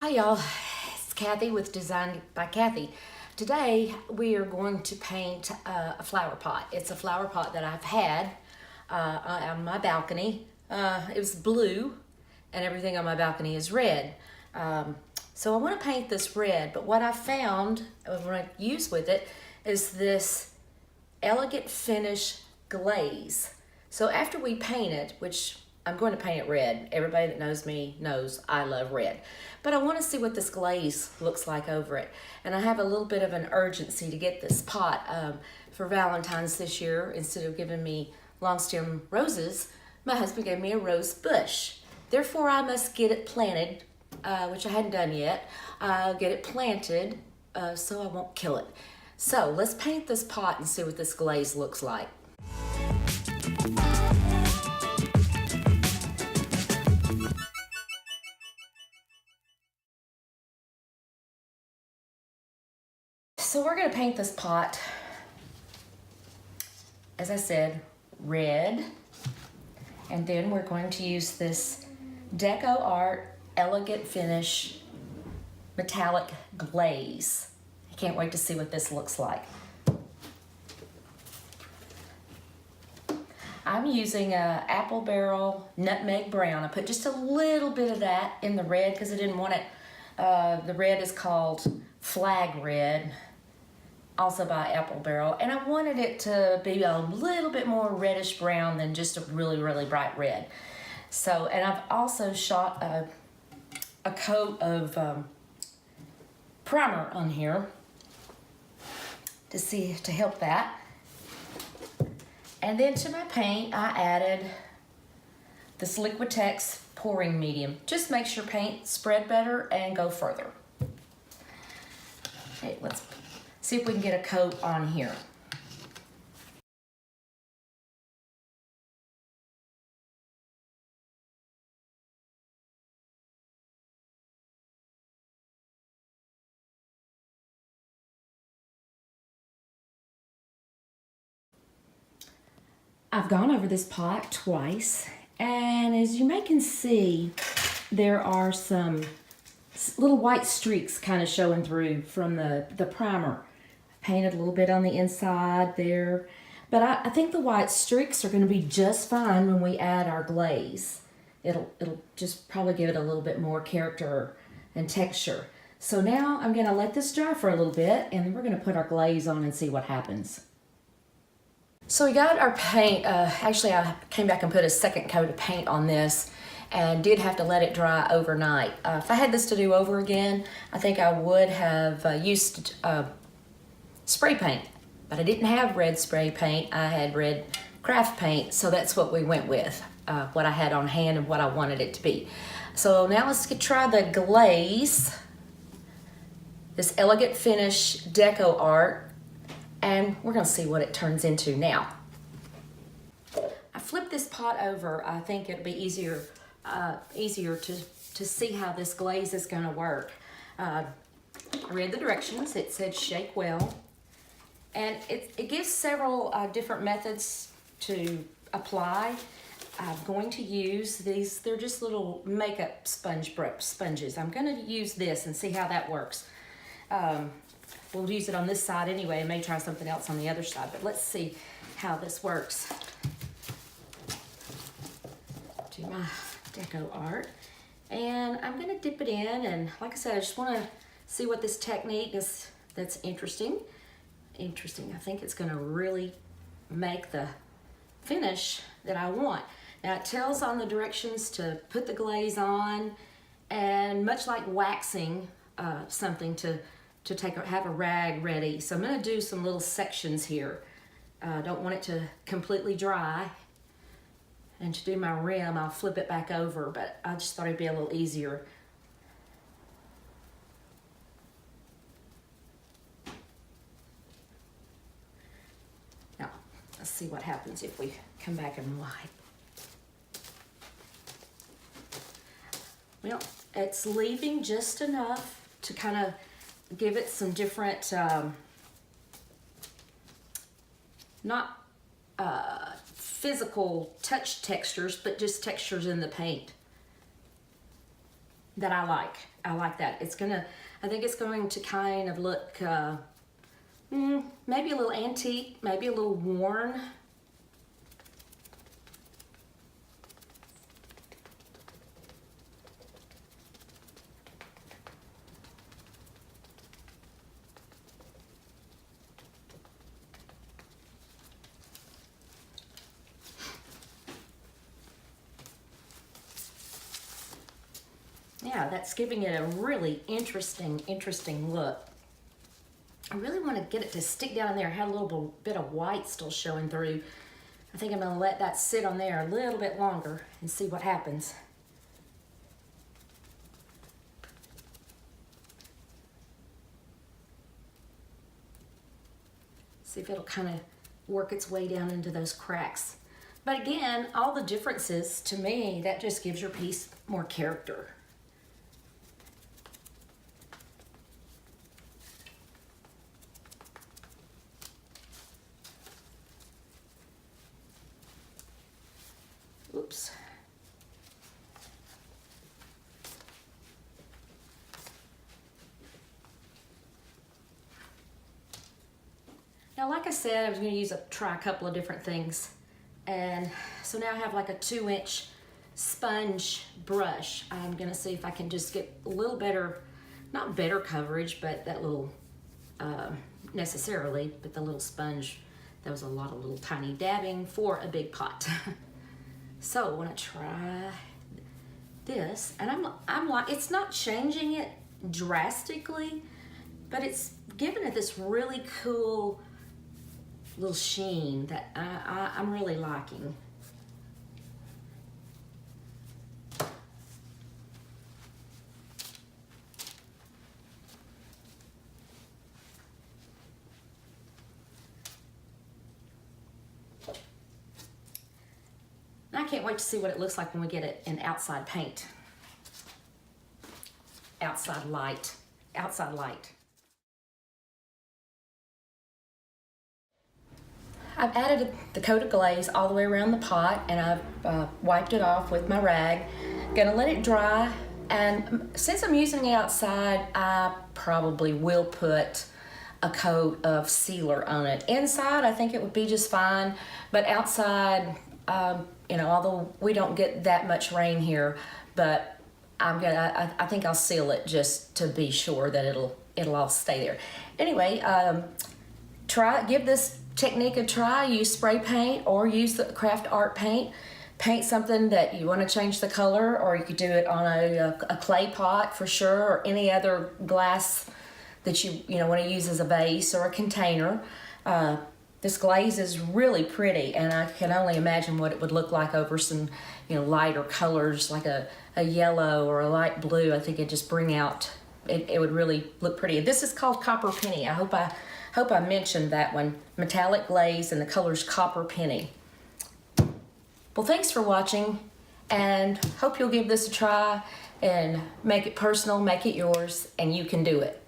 Hi y'all, it's Kathy with Design by Kathy. Today we are going to paint a flower pot. It's a flower pot that I've had on my balcony. It was blue and everything on my balcony is red. So I want to paint this red, but what I found, what I use with it, is this elegant finish glaze. So after we paint it, which I'm going to paint it red. Everybody that knows me knows I love red. But I want to see what this glaze looks like over it. And I have a little bit of an urgency to get this pot for Valentine's this year. Instead of giving me long stem roses, my husband gave me a rose bush. Therefore, I must get it planted, which I hadn't done yet. I'll get it planted so I won't kill it. So let's paint this pot and see what this glaze looks like. So we're going to paint this pot, as I said, red, and then we're going to use this Deco Art Elegant Finish metallic glaze. I can't wait to see what this looks like. I'm using a apple barrel nutmeg brown. I put just a little bit of that in the red because I didn't want it. The red is called Flag Red, also by Apple Barrel, and I wanted it to be a little bit more reddish brown than just a really, really bright red. So, and I've also shot a coat of primer on here to help that. And then to my paint, I added this Liquitex pouring medium. Just makes your paint spread better and go further. Okay, let's see if we can get a coat on here. I've gone over this pot twice, and as you may can see, there are some little white streaks kind of showing through from the primer. Painted a little bit on the inside there, but I think the white streaks are going to be just fine when we add our glaze. It'll just probably give it a little bit more character and texture. So now I'm going to let this dry for a little bit, and then we're going to put our glaze on and see what happens. So we got our paint. Actually, I came back and put a second coat of paint on this and did have to let it dry overnight. If I had this to do over again, I think I would have used spray paint, but I didn't have red spray paint. I had red craft paint, so that's what we went with, what I had on hand and what I wanted it to be. So now let's try the glaze, this Elegant Finish Deco Art, and we're gonna see what it turns into now. I flipped this pot over. I think it'll be easier to see how this glaze is gonna work. I read the directions. It said shake well. And it gives several different methods to apply. I'm going to use these. They're just little makeup sponges. I'm going to use this and see how that works. We'll use it on this side anyway. I may try something else on the other side, but let's see how this works. Do my Deco Art. And I'm going to dip it in, and like I said, I just want to see what this technique is that's interesting. I think it's going to really make the finish that I want. Now it tells on the directions to put the glaze on, and much like waxing something to have a rag ready. So I'm going to do some little sections here. Don't want it to completely dry. And to do my rim, I'll flip it back over, but I just thought it'd be a little easier. Let's see what happens if we come back and wipe. Well, it's leaving just enough to kind of give it some different, not physical touch textures, but just textures in the paint that I like. I like that. I think it's going to kind of look maybe a little antique, maybe a little worn. Yeah, that's giving it a really interesting look. I really want to get it to stick down in there. I had a little bit of white still showing through. I think I'm going to let that sit on there a little bit longer and see what happens. See if it'll kind of work its way down into those cracks. But again, all the differences, to me, that just gives your piece more character. Oops. Now, like I said, I was going to try a couple of different things. And so now I have like a 2-inch sponge brush. I'm going to see if I can just get a little better, not better coverage, but that little, necessarily, but the little sponge, that was a lot of little tiny dabbing for a big pot. So I want to try this, and I'm like, it's not changing it drastically, but it's giving it this really cool little sheen that I'm really liking. I can't wait to see what it looks like when we get it in outside paint. Outside light. Outside light. I've added the coat of glaze all the way around the pot, and I've wiped it off with my rag. Gonna let it dry, and since I'm using it outside, I probably will put a coat of sealer on it. Inside, I think it would be just fine, but outside, you know, although we don't get that much rain here, but I think I'll seal it just to be sure that it'll all stay there. Anyway, give this technique a try. Use spray paint or use the craft art paint. Paint something that you want to change the color, or you could do it on a clay pot for sure, or any other glass that you want to use as a vase or a container. This glaze is really pretty, and I can only imagine what it would look like over some, lighter colors like a yellow or a light blue. I think it'd just bring out, it would really look pretty. This is called Copper Penny. I hope I mentioned that one. Metallic glaze, and the color's Copper Penny. Well, thanks for watching, and hope you'll give this a try and make it personal, make it yours, and you can do it.